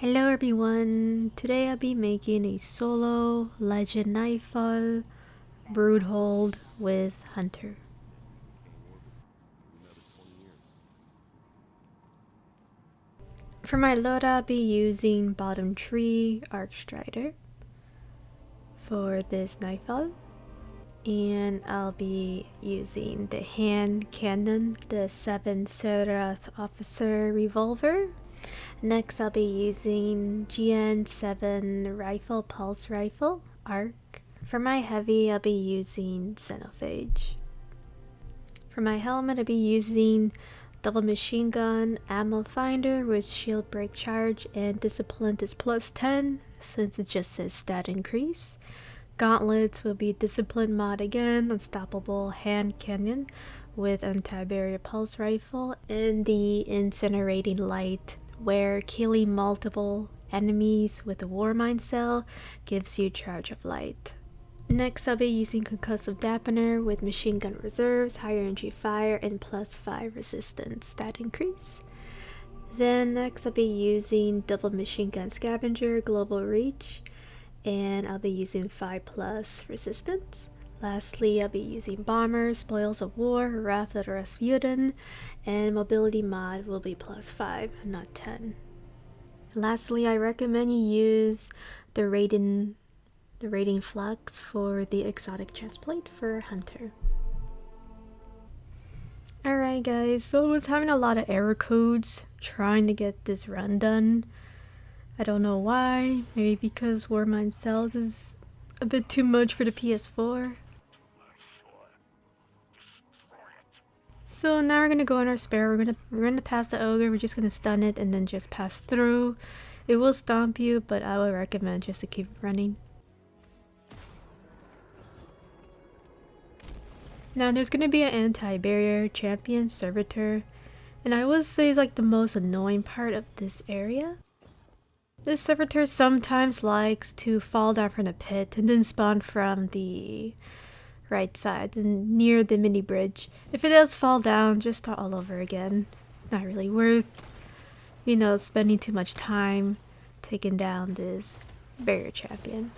Hello everyone, today I'll be making a solo Legend Nightfall Broodhold with Hunter. For my loadout I'll be using bottom 3 Arcstrider for this Nightfall. And I'll be using the hand cannon, the 7 Serath Officer Revolver. Next I'll be using GN7 Rifle Pulse Rifle ARC. For my heavy I'll be using Xenophage. For my helmet I'll be using double machine gun, ammo finder with shield break charge, and discipline is plus 10 since it just says stat increase. Gauntlets will be discipline mod again, unstoppable hand cannon with anti-barrier pulse rifle, and the incinerating light where killing multiple enemies with a Warmind cell gives you charge of light. Next I'll be using concussive dampener with machine gun reserves, higher energy fire, and plus 5 resistance stat increase. Then next I'll be using double machine gun scavenger, global reach, and I'll be using 5+ resistance. Lastly, I'll be using bomber, spoils of war, wrath of the Rasputin, and mobility mod will be plus 5, not 10. Lastly, I recommend you use the rating flux for the exotic chestplate for Hunter. Alright guys, so I was having a lot of error codes trying to get this run done. I don't know why, maybe because Warmind cells is a bit too much for the PS4. So now we're gonna go on our spare, we're gonna pass the ogre, we're just gonna stun it and then just pass through. It will stomp you, but I would recommend just to keep running. Now there's gonna be an anti-barrier champion, servitor, and I would say it's like the most annoying part of this area. This servitor sometimes likes to fall down from the pit and then spawn from the right side and near the mini bridge. If it does fall down, just start all over again. It's not really worth, spending too much time taking down this barrier champion.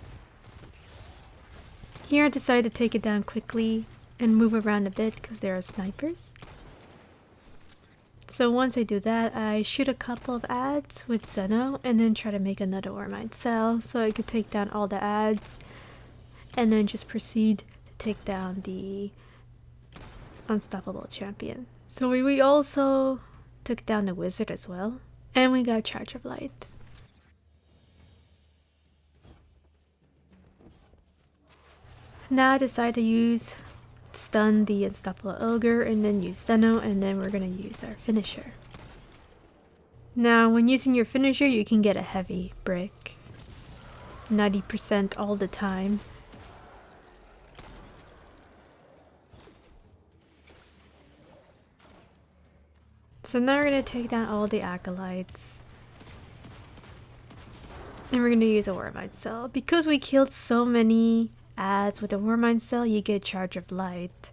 Here I decided to take it down quickly and move around a bit because there are snipers. So once I do that, I shoot a couple of ads with Xeno and then try to make another Warmind cell so I could take down all the ads and then just proceed to take down the unstoppable champion. So we also took down the wizard as well, and we got charge of light. Now I decided to stun the unstoppable ogre and then use Xeno, and then we're gonna use our finisher. Now when using your finisher you can get a heavy brick 90% all the time. So now we're gonna take down all the acolytes and we're gonna use a Warmind cell. Because we killed so many ads with a Warmind cell, you get charge of light,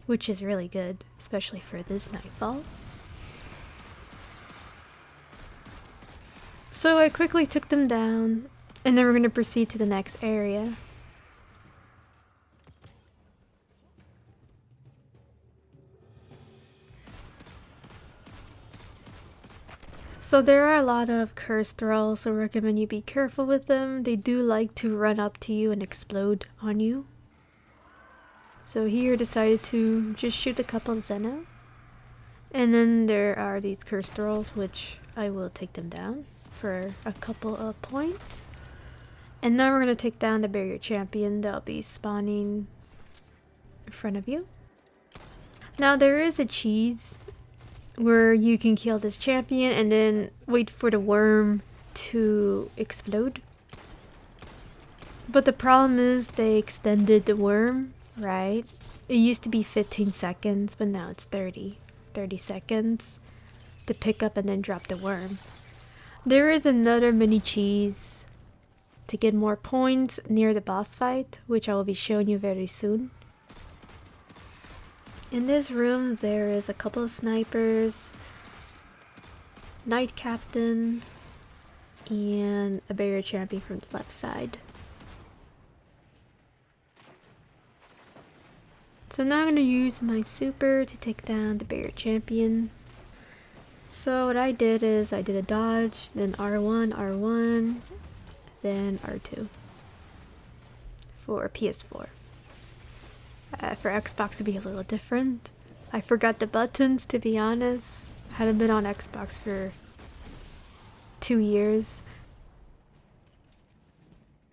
which is really good, especially for this Nightfall. So I quickly took them down, and then we're going to proceed to the next area. So there are a lot of cursed thralls, so I recommend you be careful with them. They do like to run up to you and explode on you. So here I decided to just shoot a couple of Xeno. And then there are these cursed thralls, which I will take them down for a couple of points. And now we're going to take down the barrier champion that'll be spawning in front of you. Now there is a cheese where you can kill this champion and then wait for the worm to explode. But the problem is they extended the worm, right? It used to be 15 seconds, but now it's 30 seconds to pick up and then drop the worm. There is another mini cheese to get more points near the boss fight, which I will be showing you very soon. In this room there is a couple of snipers, knight captains, and a barrier champion from the left side. So now I'm going to use my super to take down the barrier champion. So what I did is I did a dodge, then R1, R1, then R2 for PS4. For Xbox it'd be a little different. I forgot the buttons, to be honest. I haven't been on Xbox for 2 years.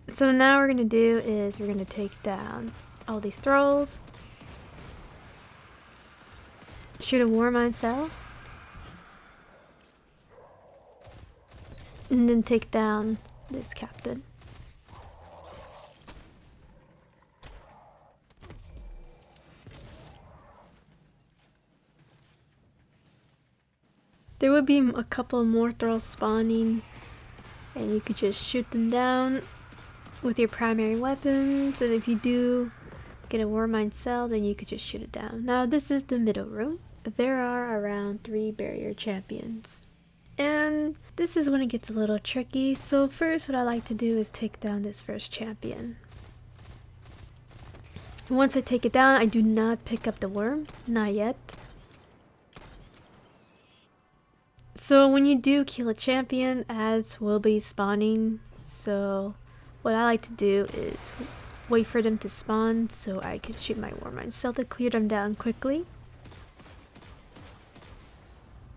So now what we're gonna do is we're gonna take down all these thralls, shoot a Warmind cell, and then take down this captain. There would be a couple more thralls spawning, and you could just shoot them down with your primary weapons, and if you do get a Warmind cell, then you could just shoot it down. Now this is the middle room. There are around 3 barrier champions. And this is when it gets a little tricky, so first what I like to do is take down this first champion. Once I take it down, I do not pick up the worm, not yet. So when you do kill a champion, ads will be spawning, so what I like to do is wait for them to spawn so I can shoot my Warmind cell to clear them down quickly.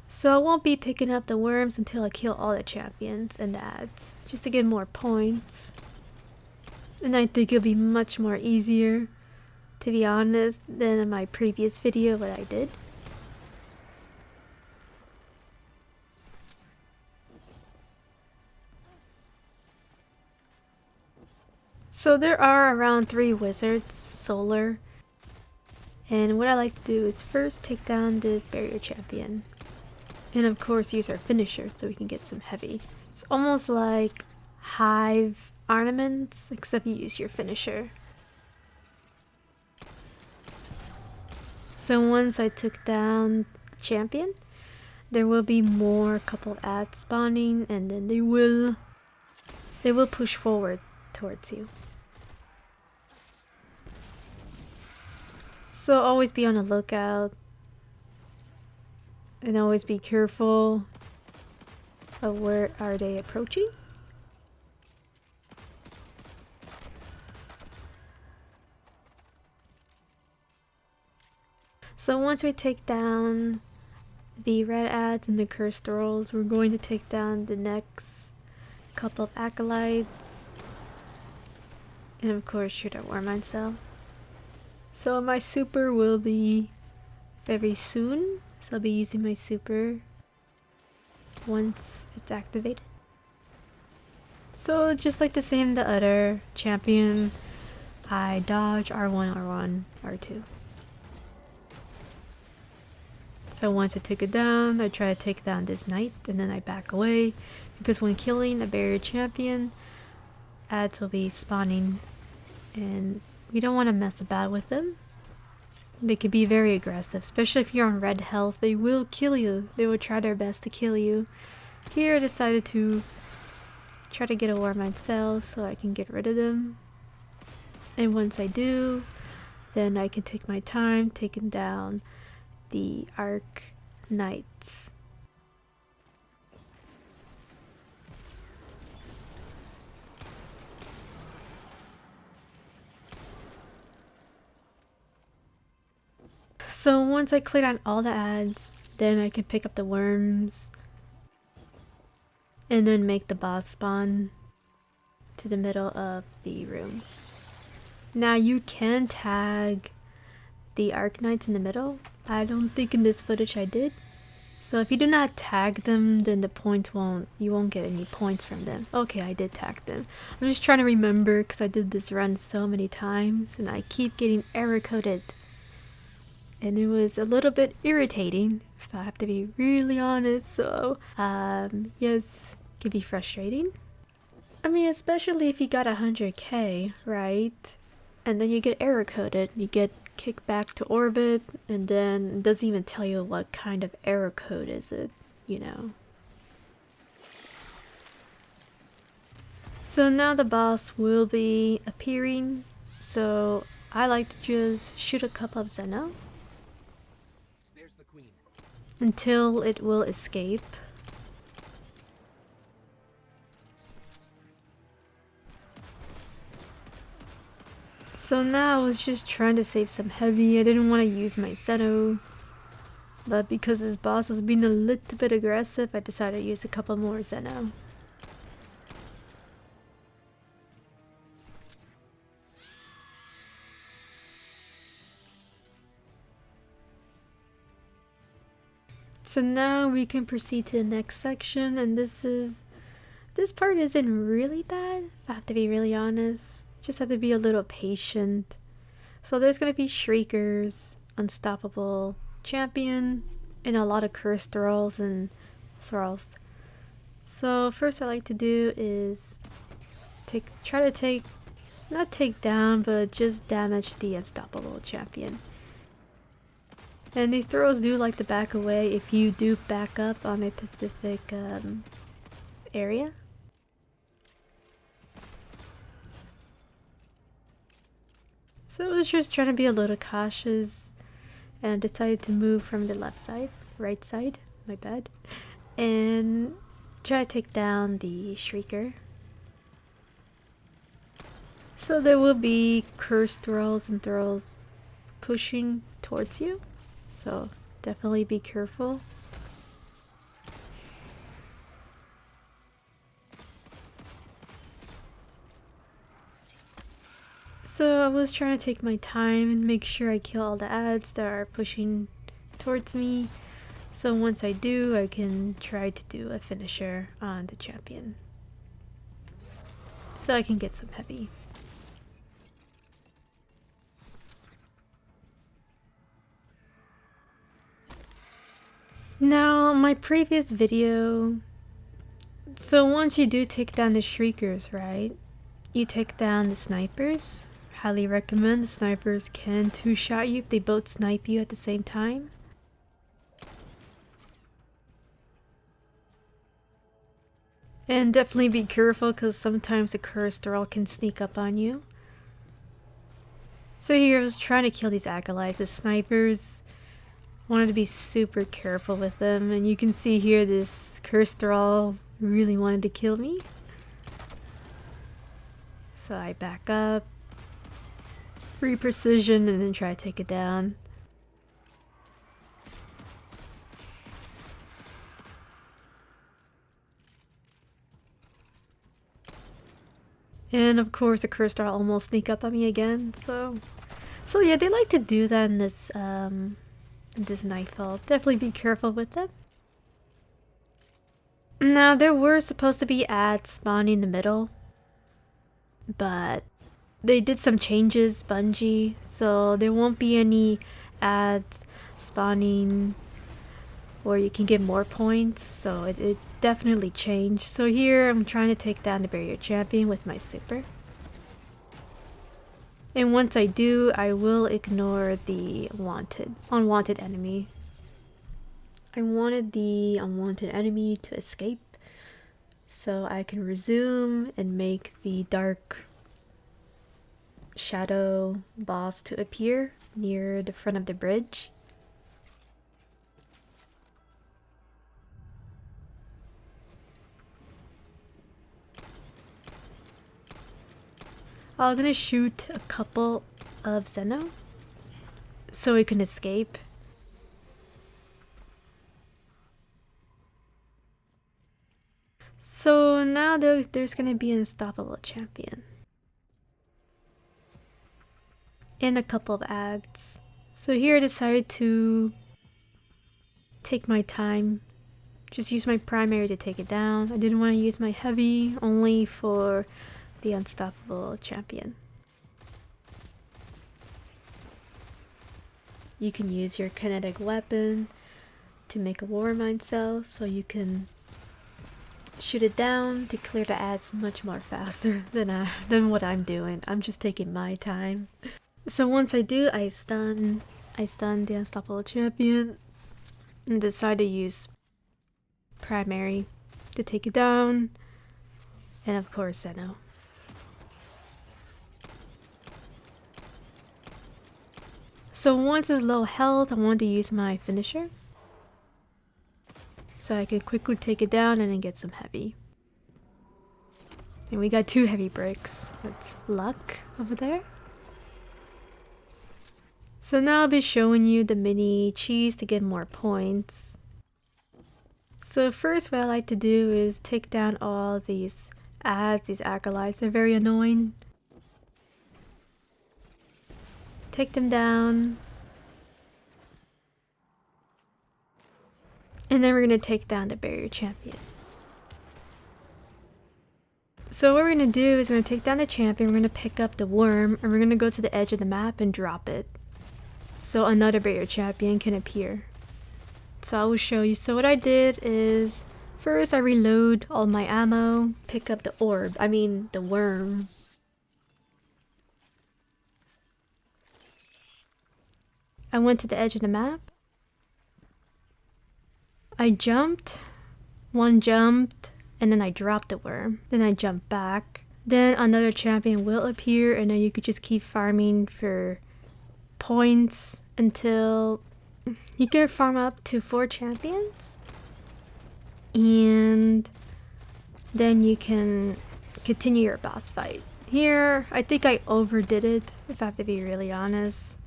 So I won't be picking up the worms until I kill all the champions and the ads, just to get more points. And I think it'll be much more easier, to be honest, than in my previous video what I did. So there are around 3 wizards, solar, and what I like to do is first take down this barrier champion, and of course use our finisher so we can get some heavy. It's almost like hive ornaments, except you use your finisher. So once I took down the champion, there will be more couple ads spawning, and then they will push forward towards you. So always be on the lookout and always be careful of where are they approaching. So once we take down the red ads and the cursed thralls, we're going to take down the next couple of acolytes and of course shoot our Warmind cell. So my super will be very soon, so I'll be using my super once it's activated. So just like the same the other champion, I dodge R1, R1, R2. So once I took it down, I try to take down this knight and then I back away, because when killing a barrier champion, ads will be spawning and we don't want to mess about with them. They could be very aggressive, especially if you're on red health. They will kill you. They will try their best to kill you. Here I decided to try to get a Warmind cell so I can get rid of them. And once I do, then I can take my time taking down the Arc Knights. So once I clear down all the ads, then I can pick up the worms and then make the boss spawn to the middle of the room. Now you can tag the Arc Knights in the middle. I don't think in this footage I did. So if you do not tag them, then you won't get any points from them. Okay, I did tag them. I'm just trying to remember because I did this run so many times and I keep getting error coded. And it was a little bit irritating, if I have to be really honest. So, yes, it can be frustrating. I mean, especially if you got 100k, right? And then you get error coded, you get kicked back to orbit, and then it doesn't even tell you what kind of error code is it, you know. So now the boss will be appearing, so I like to just shoot a couple of Zeno until it will escape. So now I was just trying to save some heavy. I didn't want to use my Zeno, but because this boss was being a little bit aggressive, I decided to use a couple more Zeno. So now we can proceed to the next section, and this part isn't really bad, if I have to be really honest. Just have to be a little patient. So there's gonna be Shriekers, Unstoppable Champion, and a lot of cursed thralls and thralls. So first I like to do is try to not take down, but just damage the Unstoppable Champion. And these thralls do like to back away if you do back up on a specific area. So I was just trying to be a little cautious and decided to move from the right side, my bad, and try to take down the Shrieker. So there will be cursed thralls and thralls pushing towards you, so definitely be careful. So I was trying to take my time and make sure I kill all the ads that are pushing towards me. So once I do, I can try to do a finisher on the champion, so I can get some heavy. Now, my previous video, so once you do take down the Shriekers, right, you take down the snipers. Highly recommend. The snipers can two-shot you if they both snipe you at the same time. And definitely be careful because sometimes the cursed thrall can sneak up on you. So here I was trying to kill these acolytes, the snipers. Wanted to be super careful with them, and you can see here this cursed thrall really wanted to kill me. So I back up, re-precision, and then try to take it down. And of course the cursed thrall almost sneak up on me again, so yeah, they like to do that in this Nightfall. Definitely be careful with them. Now, there were supposed to be ads spawning in the middle, but they did some changes, Bungie, so there won't be any ads spawning where you can get more points, so it definitely changed. So here I'm trying to take down the barrier champion with my super. And once I do, I will ignore the unwanted enemy. I wanted the unwanted enemy to escape so I can resume and make the dark shadow boss to appear near the front of the bridge. I'm gonna shoot a couple of Zeno so it can escape. So now there's gonna be an unstoppable champion and a couple of ads. So here I decided to take my time, just use my primary to take it down. I didn't want to use my heavy, only for the unstoppable champion. You can use your kinetic weapon to make a Warmind cell, so you can shoot it down to clear the ads much more faster than what I'm doing. I'm just taking my time. So once I do, I stun the unstoppable champion and decide to use primary to take it down. And of course Zeno. So once it's low health, I want to use my finisher. So I can quickly take it down and then get some heavy. And we got 2 heavy bricks. That's luck over there. So now I'll be showing you the mini cheese to get more points. So first what I like to do is take down all these ads, these acolytes. They're very annoying. Take them down. And then we're going to take down the barrier champion. So what we're going to do is we're going to take down the champion, we're going to pick up the worm, and we're going to go to the edge of the map and drop it. So another barrier champion can appear. So I will show you. So what I did is, first I reload all my ammo, pick up the the worm. I went to the edge of the map. I jumped, one jumped, and then I dropped the worm. Then I jumped back. Then another champion will appear, and then you could just keep farming for points until you can farm up to 4 champions. And then you can continue your boss fight. Here, I think I overdid it, if I have to be really honest.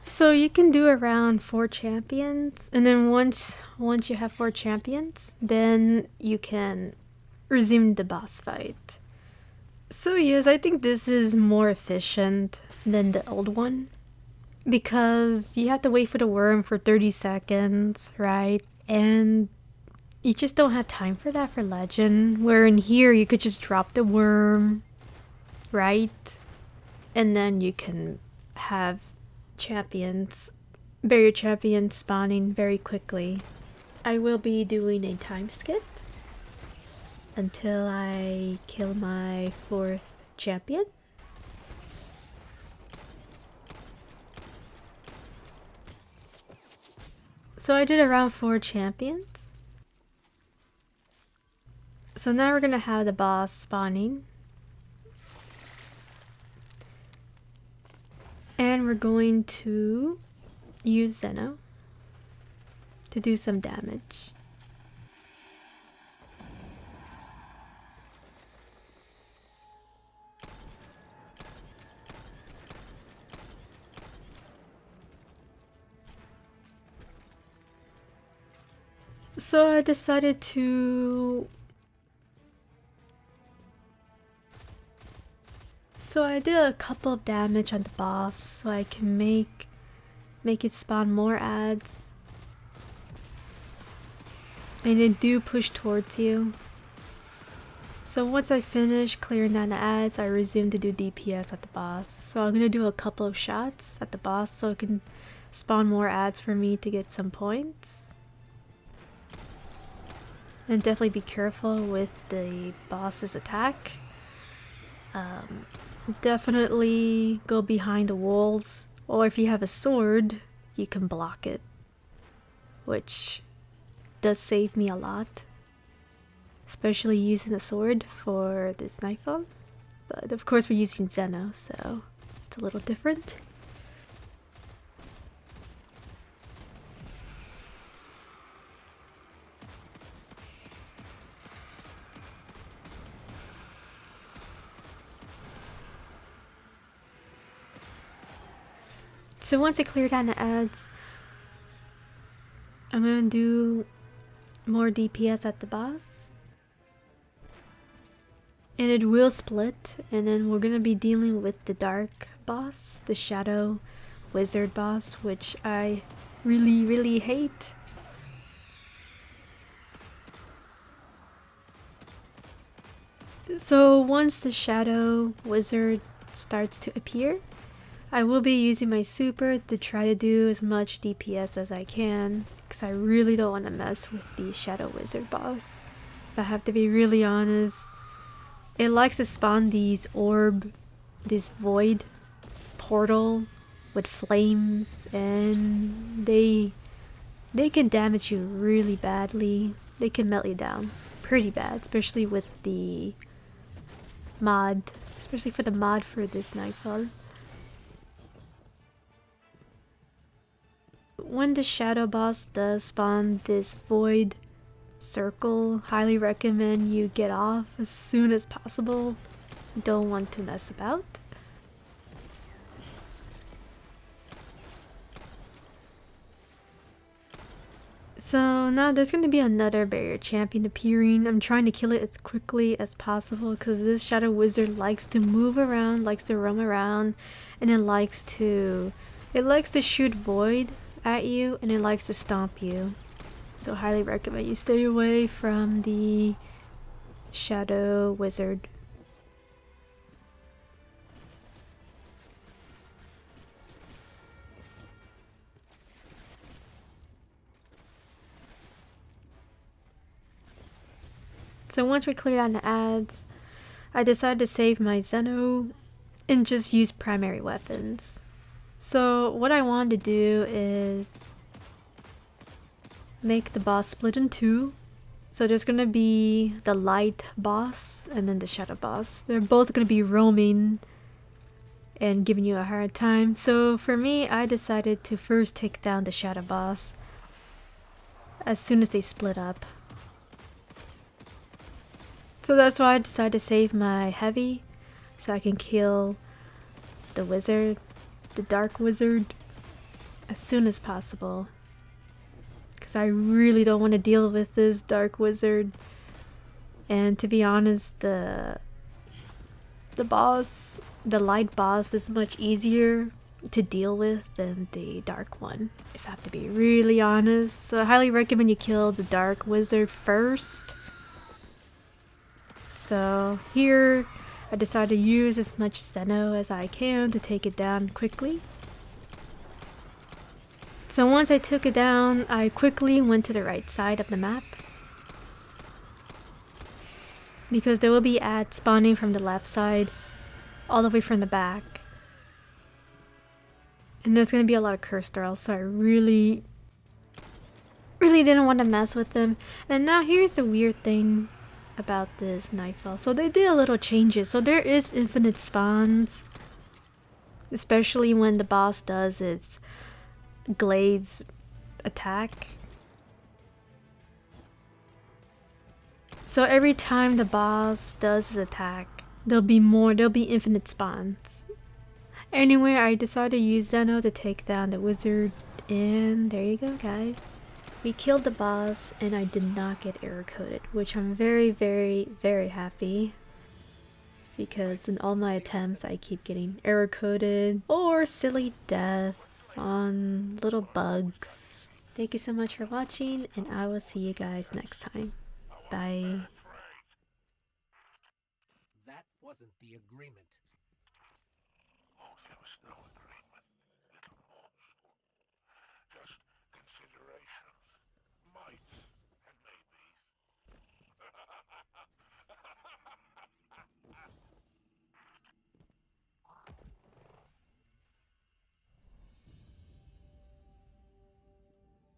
So you can do around 4 champions, and then once you have 4 champions, then you can resume the boss fight. So yes, I think this is more efficient than the old one, because you have to wait for the worm for 30 seconds, right? And you just don't have time for that for Legend, where in here you could just drop the worm, right? And then you can have barrier champions spawning very quickly. I will be doing a time skip until I kill my 4th champion. So I did around 4 champions. So now we're gonna have the boss spawning. And we're going to use Zeno to do some damage. So I decided to... So I did a couple of damage on the boss so I can make it spawn more ads. And they do push towards you. So once I finish clearing down the ads, I resume to do DPS at the boss. So I'm gonna do a couple of shots at the boss so it can spawn more ads for me to get some points. And definitely be careful with the boss's attack. Definitely go behind the walls, or if you have a sword, you can block it, which does save me a lot, especially using a sword for this Nightfall. But of course we're using Zeno, so it's a little different. So once I clear down the ads, I'm gonna do more DPS at the boss. And it will split, and then we're gonna be dealing with the dark boss, the shadow wizard boss, which I really hate. So once the shadow wizard starts to appear, I will be using my super to try to do as much DPS as I can, because I really don't want to mess with the shadow wizard boss. If I have to be really honest, it likes to spawn these this void portal with flames, and they can damage you really badly. They can melt you down pretty bad, especially with the mod, especially for the mod for this Nightfall. When the shadow boss does spawn this void circle, highly recommend you get off as soon as possible. Don't want to mess about. So now there's going to be another barrier champion appearing. I'm trying to kill it as quickly as possible because this shadow wizard likes to move around, likes to roam around, and it likes to shoot void at you, and it likes to stomp you. So highly recommend you stay away from the shadow wizard. So once we cleared out the ads, I decided to save my Zeno and just use primary weapons. So what I wanted to do is make the boss split in two. So there's gonna be the light boss and then the shadow boss. They're both gonna be roaming and giving you a hard time. So for me, I decided to first take down the shadow boss as soon as they split up. So that's why I decided to save my heavy so I can kill the wizard, the dark wizard, as soon as possible. Because I really don't want to deal with this dark wizard. And to be honest, the boss, the light boss, is much easier to deal with than the dark one, if I have to be really honest. So I highly recommend you kill the dark wizard first. So here I decided to use as much Zeno as I can to take it down quickly. So once I took it down, I quickly went to the right side of the map, because there will be ads spawning from the left side all the way from the back. And there's going to be a lot of cursed girls, so I really didn't want to mess with them. And now here's the weird thing about this Nightfall. So they did a little changes. So there is infinite spawns, especially when the boss does its Glades attack. So every time the boss does his attack, there'll be infinite spawns. Anyway, I decided to use Zeno to take down the wizard, and there you go, guys. We killed the boss and I did not get error coded, which I'm very, very, very happy, because in all my attempts I keep getting error coded or silly death on little bugs. Thank you so much for watching, and I will see you guys next time. Bye. That wasn't the agreement.